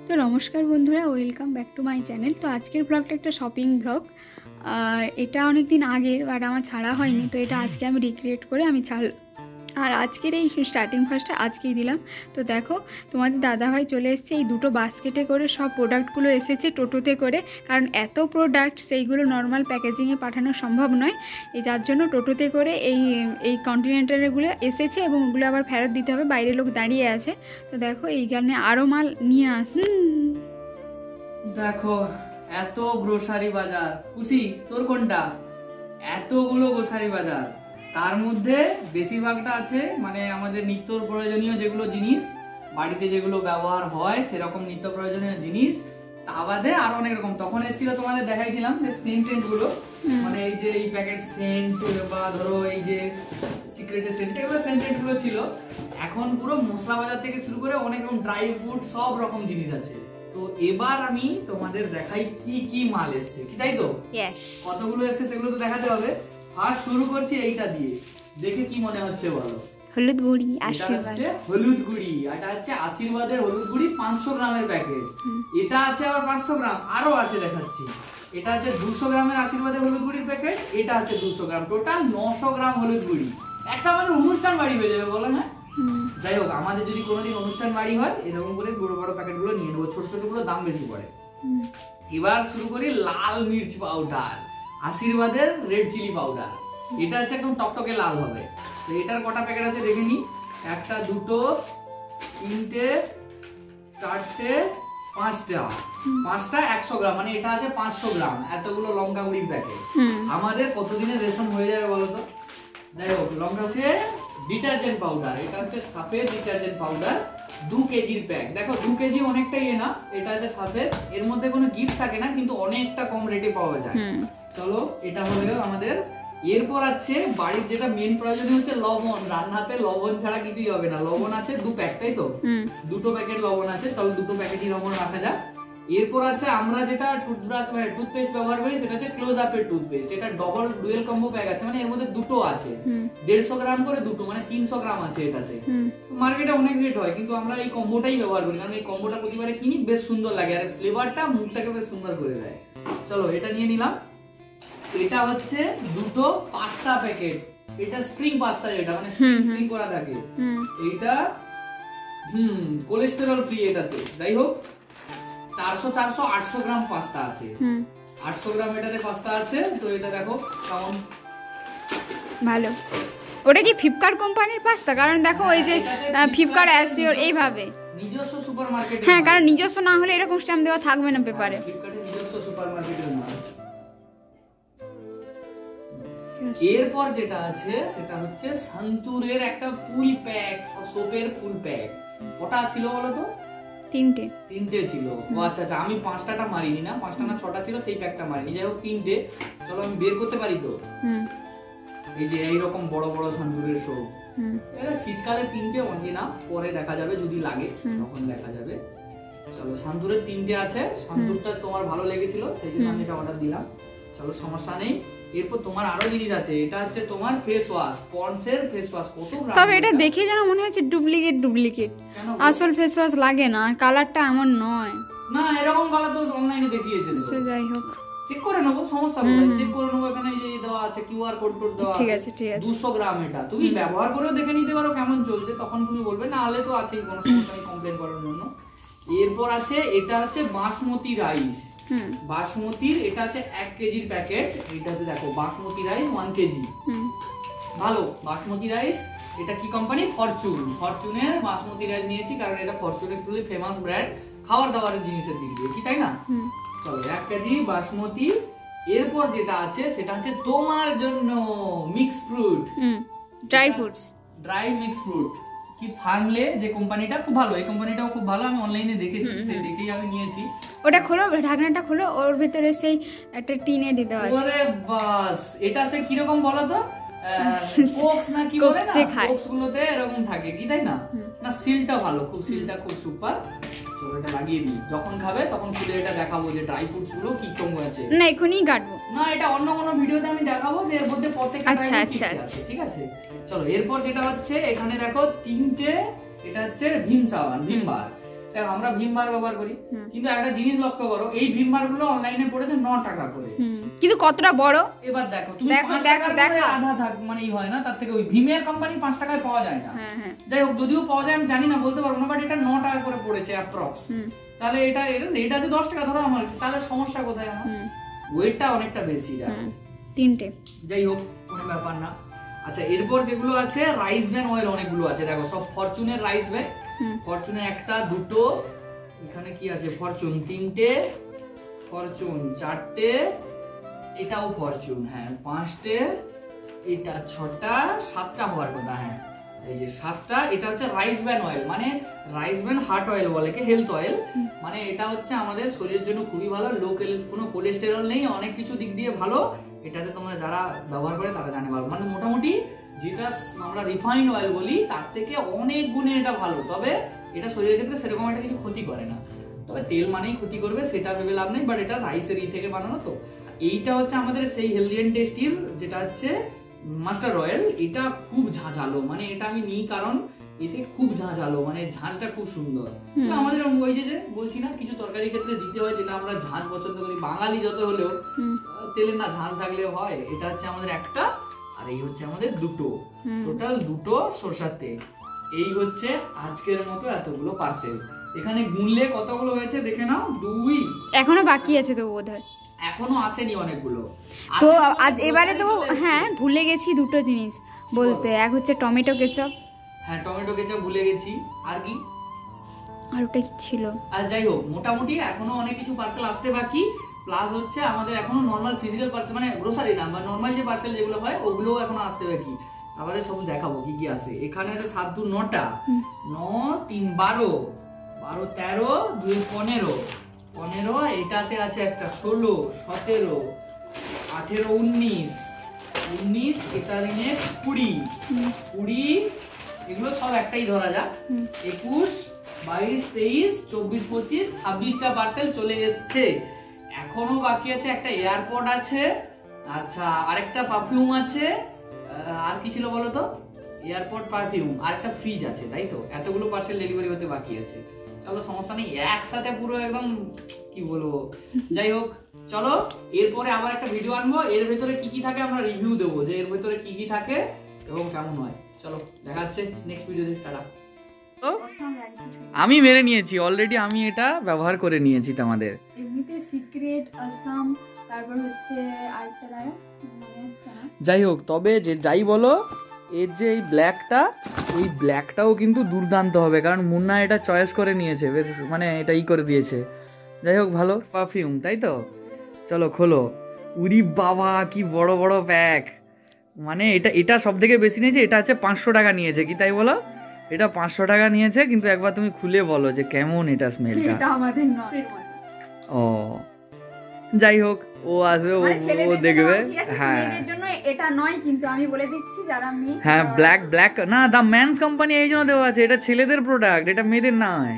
তো নমস্কার বন্ধুরা, welcome back to my channel. তো আজকের ব্লগটা একটা শপিং ব্লগ। আর এটা অনেক দিন আগের, বাট আমার ছাড়া হয়নি, তো এটা আজকে আমি রিক্রিয়েট করে আমি আর আজকের এই স্টার্টিং ফার্স্টটা আজকেই দিলাম। তো দেখো, তোমাদের দাদাভাই চলে এসেছে, এই দুটো বাস্কেটে করে সব প্রোডাক্টগুলো এসেছে টোটোতে করে, কারণ এত প্রোডাক্ট সেইগুলো নর্মাল প্যাকেজিংয়ে পাঠানো সম্ভব নয়, এই যার জন্য টোটোতে করে এই কন্টিনেন্টারগুলো এসেছে এবং ওগুলো আবার ফেরত দিতে হবে, বাইরে লোক দাঁড়িয়ে আছে। তো দেখো এইখানে আরও মাল নিয়ে দেখো এত গ্রোসারি বাজার, খুশি তোর কোনটা? এতগুলো গ্রোসারি বাজার, তার মধ্যে বেশিরভাগটা আছে মানে আমাদের নিত্য প্রয়োজনীয় যেগুলো জিনিস, বাড়িতে যেগুলো ব্যবহার হয় সেরকম নিত্য প্রয়োজনীয় জিনিস, তা বাদে আরো অনেক রকম। তখন এসেছিল তোমাদের দেখাইছিলাম যে সেন্ট গুলো, মানে এই যে এই প্যাকেট সেন্ট বা ধরো এই যে সিক্রেটের সেন্ট, এগুলো সেন্ট গুলো ছিল। এখন পুরো মশলা বাজার থেকে শুরু করে অনেক রকম ড্রাই ফ্রুট সব রকম জিনিস আছে। তো এবার আমি তোমাদের দেখাই কি কি মাল এসছে, কি তাই তো? কতগুলো এসছে সেগুলো তো দেখাতে হবে। ফার্স্ট শুরু করছি এইটা দিয়ে, দেখে কি মনে হচ্ছে বলো? হলুদ গুঁড়ি, আশীর্বাদ হলুদ গুঁড়ি। এটা হচ্ছে আশীর্বাদের হলুদ গুঁড়ি 500 গ্রামের প্যাকেট। এটা আছে আবার 500 গ্রাম, আরো আছে দেখাচ্ছি। এটা আছে 200 গ্রামের আশীর্বাদের হলুদ গুঁড়ির প্যাকেট, এটা আছে 200 গ্রাম, টোটাল 900 গ্রাম হলুদ গুঁড়ি। একটা আমাদের অনুষ্ঠান বাড়ি হয়ে যাবে, বলো না? যাই হোক, আমাদের যদি কোনোদিন অনুষ্ঠান বাড়ি হয় এরকম করে বড় বড় প্যাকেট গুলো নিয়ে নেবো, ছোট ছোট গুলো দাম বেশি পড়ে। এবার শুরু করি লাল মির্চ পাউডার, আশীর্বাদের রেড চিলি পাউডার। এটা হচ্ছে একদম টকটকে লাল হবে। তো এটার কটা প্যাকেট আছে দেখে নি। একটা, দুটো, তিনটে, চারটে, পাঁচটা। 100 গ্রাম, মানে এটা আছে 500 গ্রাম। এতগুলো লঙ্কা গুঁড়ির প্যাকেট আমাদের কতদিনের রেশন হয়ে যাবে বলো তো? যাই হোক, লঙ্কা আছে। ডিটারজেন্ট পাউডার, এটা হচ্ছে সাফেদ ডিটারজেন্ট পাউডার, 2 কেজির প্যাক। দেখো 2 কেজি অনেকটাই না, এটা হচ্ছে সাফেদ। এর মধ্যে কোনো গিফট থাকে না, কিন্তু অনেকটা কম রেটে পাওয়া যায়। চলো, এটা হলো আমাদের। এরপর আছে বাড়ির যেটা মেন প্রয়োজন হচ্ছে লবণ। রান্নাতে লবণ ছাড়া কিছুই হবে না। লবণ আছে 2 প্যাক, তাই তো? 2 প্যাকেট লবণ আছে। চলো 2 প্যাকেটই লবণ রাখা যাক। এরপর আছে আমরা যেটা টুথব্রাশ মানে টুথপেস্ট ব্যবহার করি, সেটা হচ্ছে ক্লোজ আপের টুথপেস্ট। এটা ডুয়েল কম্বো প্যাক আছে, মানে এর মধ্যে দুটো আছে। 150 গ্রাম করে দুটো, মানে 300 গ্রাম আছে এটাতে। মার্কেটে অনেক রেট হয়, কিন্তু আমরা এই কম্বোটাই ব্যবহার করি, কারণ এই কম্বোটা প্রতিবারে কিনি, বেশ সুন্দর লাগে, আর ফ্লেভারটা মুখটাকে বেশ সুন্দর করে দেয়। চলো এটা নিয়ে নিলাম। এটা হচ্ছে 2 পাস্তা প্যাকেট। এটা স্প্রিং পাস্তা, যেটা মানে স্প্রিং করা থাকে। এটা কোলেস্টেরল ফ্রি এটাতে। যাই হোক, 800 গ্রাম পাস্তা আছে। 800 গ্রাম এটাতে পাস্তা আছে। তো এটা দেখো কেমন ভালো। ওটা কি ফ্লিপকার্ট কোম্পানির পাস্তা? কারণ দেখো ওই যে ফ্লিপকার্ট অ্যাসিওর এইভাবে নিজস্ব সুপারমার্কেট। হ্যাঁ, কারণ নিজস্ব না হলে এরকম স্ট্যাম্প দেওয়া থাকবে না পেপারে। ফ্লিপকার্টের নিজস্ব সুপারমার্কেটের মাল। এরপর যেটা আছে সেটা হচ্ছে সন্তুরের একটা ফুল প্যাক, সোপের ফুল প্যাক। ওটা ছিল বলো তো? 3টে ছিল। ও আচ্ছা আচ্ছা, আমি 5টা মারিনি না, 5টা না 6টা ছিল, সেই প্যাকটা মারিনি। যাই হোক 3টে। চলো আমি বের করতে পারি তো? এই যে এইরকম বড় বড় সন্তুরের সোপ। এটা শীতকালে 3টে অনলি না, পরে দেখা যাবে যদি লাগে তখন দেখা যাবে। চলো সন্তুরের 3টে আছে। সন্তুরটা তোমার ভালো লেগেছিল, সেই জন্য আমি এটা অর্ডার দিলাম। চলো সমস্যা নেই। এরপর তোমার আরো জিনিস আছে। এটা হচ্ছে তোমার ফেস ওয়াশ, পন্ডসের ফেস ওয়াশ। কত গ্রাম? তবে এটা দেখে যেন মনে হচ্ছে ডুপ্লিকেট। আসল ফেস ওয়াশ লাগে না, কালারটা এমন নয় না। এরকম কালার তো অনলাইনে দেখিয়েছে। যাই হোক, চেক করে নেবো, সমস্যা কোথায়? চেক করে নেবো। এখানে যে দেওয়া আছে কিউআর কোড দেওয়া আছে। ঠিক আছে। 200 গ্রাম। এটা তুমি ব্যবহার করেও দেখে নিতে পারো কেমন চলছে, তখন তুমি বলবে। না হলে তো আছেই, কোনো সমস্যা নেই কমপ্লেন করার জন্য। এরপর আছে এটা হচ্ছে বাসমতি রাইস। বাসমতির এটা আছে 1 কেজির প্যাকেট। এটা হচ্ছে দেখো বাসমতি রাইস 1 কেজি। ভালো বাসমতি রাইস। এটা কি কোম্পানি? ফরচুনের বাসমতি রাইস নিয়েছি, কারণ এটা ফরচুনের খুবই ফেমাস ব্র্যান্ড খাবার দাবারের জিনিসের দিক দিয়ে, কি তাই না? চলো 1 কেজি বাসমতি। এরপর যেটা আছে সেটা হচ্ছে তোমার জন্য mix fruit, dry mix fruit. কি ফার্মলে যে কোম্পানিটা, খুব ভালো। এই কোম্পানিটাও খুব ভালো, আমি অনলাইনে দেখেছি, সেই দেখেই আমি নিয়েছি। ওটা খোলো, ঢাকনাটা খোলো, ওর ভিতরে সেই একটা টিনে দিতে আছে। ওরে বাস, এটা সে কি রকম বলো তো? কোক্স না কি বলে না, কোক্স গুলোতে এরকম থাকে, কি তাই না? না সিলটা ভালো, খুব সিলটা খুব সুপার। চলো এটা লাগিয়ে দিই, যখন খাবে তখন খুলে এটা দেখাবো যে ড্রাই ফ্রুটস গুলো কি রকম আছে। না এখনই কাটবো না, এটা অন্য কোনো ভিডিওতে আমি দেখাবো যে এর মধ্যে প্রত্যেকটা আচ্ছা, ঠিক আছে। চলো এরপর যেটা হচ্ছে এখানে দেখো 3টে। এটা হচ্ছে ভিম সাবান, ভিম বার। দেখো আমরা ভীম বার ব্যবহার করি, কিন্তু একটা জিনিস লক্ষ্য করো, এই ভীম বার গুলো অনলাইনে পড়েছে 9 টাকা করে, কিন্তু কতটা বড়। এবার দেখো তুমি 5 টাকার মধ্যে আধা থাক মানে এই হয় না, তার থেকে ওই ভীমের কোম্পানি 5 টাকায় পাওয়া যায় না। যাই হোক, যদিও পাওয়া যায় আমি জানি না, বলতে পারবো না, বাট এটা 9 টাকা করে পড়েছে অ্যাপ্রক্স। তাহলে এটা রেট আছে 10 টাকা ধরো আমার, তাহলে সমস্যা কোথায় আমার? ওয়েটটা অনেকটা বেশি যায়। 3টে, যাই হোক কোনো ব্যাপার না। আচ্ছা এরপর যেগুলো আছে রাইস ব্যান অয়েল অনেকগুলো আছে, দেখো সব ফরচুনের রাইস ব্যান, ফরচুনের একটা দুটো, এখানে কি আছে ফরচুন 3টে, ফরচুন 4টে, এটাও ফরচুন হ্যাঁ 5টে, এটা 6টা, 7টা হওয়ার কথা, হ্যাঁ এই যে 7টা। এটা হচ্ছে রাইস ব্যান অয়েল, মানে রাইস ব্যান হার্ট অয়েল বলে কি, হেলথ অয়েল, মানে এটা হচ্ছে আমাদের শরীরের জন্য খুবই ভালো, লো কোনো কোলেস্টেরল নেই, অনেক কিছু দিক দিয়ে ভালো। এটাতে তোমরা যারা ব্যবহার করে তারা জানে ভালো, মানে মোটামুটি যেটা আমরা রিফাইন্ড অয়েল বলি তার থেকে অনেক গুণে এটা ভালো, তবে এটা শরীরের ক্ষেত্রে সেরকম একটা কিছু ক্ষতি করে না, তবে তেল মানেই ক্ষতি করবে সেটা ভেবে লাভ নেই, বাট এটা রাইসের থেকে বানানো তো। এইটা হচ্ছে আমাদের সেই হেলদি এন্ড টেস্টির যেটা হচ্ছে মাস্টার অয়েল, এটা খুব ঝাঁঝালো, মানে এটা আমি নিই কারণ এতে খুব ঝাঁঝালো, মানে ঝাঁঝটা খুব সুন্দর। আমাদের ওই যে বলছি না কিছু তরকারি ক্ষেত্রে দিতে হয় যেটা আমরা ঝাঁঝ পছন্দ করি, বাঙালি যত হলেও তেলের না ঝাঁঝ থাকলেও হয়। এটা হচ্ছে আমাদের একটা, আর এই হচ্ছে আমাদের দুটো, টোটাল দুটো সরষার তেল। এই হচ্ছে আজকের মতো এতগুলো পার্সেল। এখানে গুনলে কতগুলো হয়েছে দেখে নাও, 2, এখনো বাকি আছে তো বোধহয়, এখনো আসেনি অনেকগুলো। তো এবারে তো হ্যাঁ ভুলে গেছি দুটো জিনিস বলতে, এক হচ্ছে টমেটো কেচাপ, হ্যাঁ টমেটো কেচাপ ভুলে গেছি, আর কি আর ওটা কি ছিল। আর যাই হোক মোটামুটি এখনো অনেক কিছু পার্সেল আসতে বাকি, প্লাস হচ্ছে আমাদের এখনো নরমাল ফিজিক্যাল পার্সেল মানে গ্রোসারি না বা নরমাল যে পার্সেল যেগুলো হয় ওগুলোও এখনো আসতে বাকি, আমাদের সব দেখাবো কি কি আছে। এখানে আছে 7 2 9টা, 9 3 12, 12 13, 2 15, 15, এটাতে আছে একটা 16 17, 18 19, 19, এটা নিয়ে 20, 20, এগুলো সব একটাই ধরা যাক, 21 22 23 24 25 26টা পার্সেল চলে এসেছে। এখনো বাকি আছে একটা এয়ারপড আছে, আচ্ছা আরেকটা পারফিউম আছে, আর কি ছিল বলো তো, এয়ারপড পারফিউম আর একটা ফ্রিজ আছে, তাই তো এতগুলো পার্সেল ডেলিভারি হতে বাকি আছে। চলো সমস্যা নেই, একসাথে পুরো একদম কি বলবো। যাই হোক চলো এরপরে আবার একটা ভিডিও আনবো, এর ভেতরে কি কি থাকে আমরা রিভিউ দেবো, যে এর ভেতরে কি কি থাকে এবং কেমন হয়। চলো দেখা যাচ্ছে নেক্সট ভিডিওতে, টাটা। আমি মেরে নিয়েছি অলরেডি, আমি এটা ব্যবহার করে নিয়েছি তোমাদের। এমনিতে সিক্রেট আসাম, তারপর হচ্ছে আরেকটা দ্বারা মনে আসছে না। যাই হোক তবে যে যাই বলো, এর যে এই ব্ল্যাকটা, এই ব্ল্যাকটাও কিন্তু দুর্দান্ত হবে, কারণ মুন্না এটা চয়েস করে নিয়েছে, বেশ মানে এটা করে দিয়েছে। যাই হোক ভালো পারফিউম, তাই তো। চলো খোলো, উরি বাবা কি বড় বড় প্যাক, মানে এটা সব থেকে বেশি নিয়েছে, এটা হচ্ছে 500 টাকা নিয়েছে, কি তাই বলো, এটা 500 টাকা নিয়েছে, কিন্তু একবার তুমি খুলে বলো যে কেমন এটা স্মেলটা। এটা আমাদের নয়, ও যাই হোক ও আসবে, ও দেখবে। হ্যাঁ মেয়েদের জন্য এটা নয়, কিন্তু আমি বলে দিচ্ছি যারা মেয়ে, হ্যাঁ ব্ল্যাক না, দা ম্যানস কোম্পানি এই জন্য দেওয়া আছে, এটা ছেলেদের প্রোডাক্ট, এটা মেয়েদের নয়।